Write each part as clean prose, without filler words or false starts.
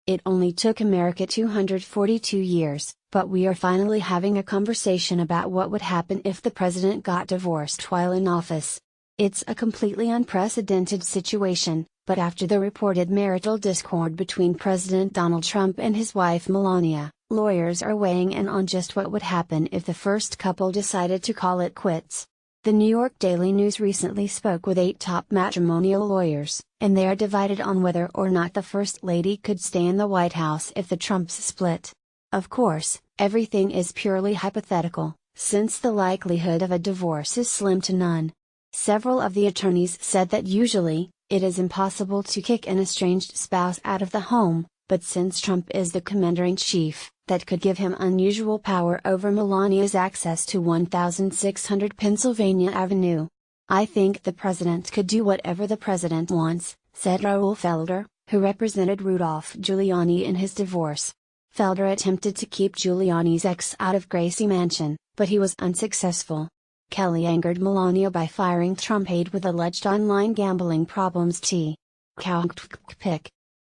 It only took America 242 years, but we are finally having a conversation about what would happen if the president got divorced while in office. It's a completely unprecedented situation, but after the reported marital discord between President Donald Trump and his wife Melania, lawyers are weighing in on just what would happen if the first couple decided to call it quits. The New York Daily News recently spoke with 8 top matrimonial lawyers, and they are divided on whether or not the First Lady could stay in the White House if the Trumps split. Of course, everything is purely hypothetical, since the likelihood of a divorce is slim to none. Several of the attorneys said that usually, it is impossible to kick an estranged spouse out of the home, but since Trump is the commander-in-chief, that could give him unusual power over Melania's access to 1600 Pennsylvania Avenue. "I think the president could do whatever the president wants," said Raul Felder, who represented Rudolph Giuliani in his divorce. Felder attempted to keep Giuliani's ex out of Gracie Mansion, but he was unsuccessful. Kelly angered Melania by firing Trump aide with alleged online gambling problems. Pic.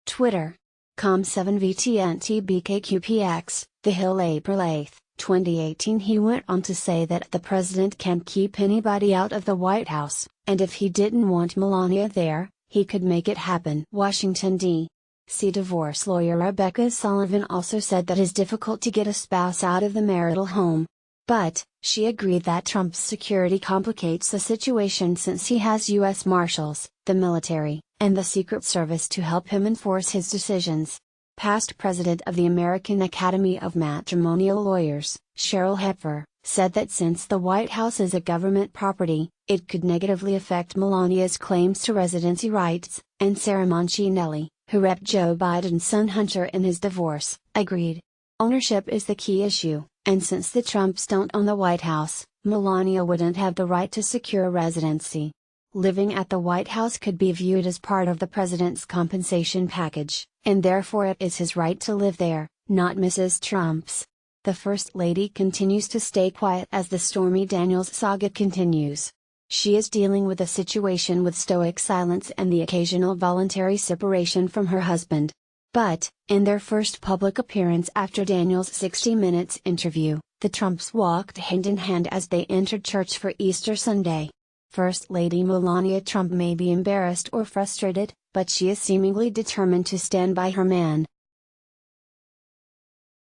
Twitter. Com7VTNTBKQPX, The Hill, April 8, 2018. He went on to say that the president can't keep anybody out of the White House, and if he didn't want Melania there, he could make it happen. Washington, D.C. Divorce lawyer Rebecca Sullivan also said that it's difficult to get a spouse out of the marital home. But, she agreed that Trump's security complicates the situation since he has U.S. Marshals, the military, and the Secret Service to help him enforce his decisions. Past president of the American Academy of Matrimonial Lawyers, Cheryl Hepfer, said that since the White House is a government property, it could negatively affect Melania's claims to residency rights, and Sarah Moncinelli, who repped Joe Biden's son Hunter in his divorce, agreed. Ownership is the key issue, and since the Trumps don't own the White House, Melania wouldn't have the right to secure residency. Living at the White House could be viewed as part of the president's compensation package, and therefore it is his right to live there, not Mrs. Trump's. The First Lady continues to stay quiet as the Stormy Daniels saga continues. She is dealing with a situation with stoic silence and the occasional voluntary separation from her husband. But, in their first public appearance after Daniels' 60 Minutes interview, the Trumps walked hand in hand as they entered church for Easter Sunday. First Lady Melania Trump may be embarrassed or frustrated, but she is seemingly determined to stand by her man.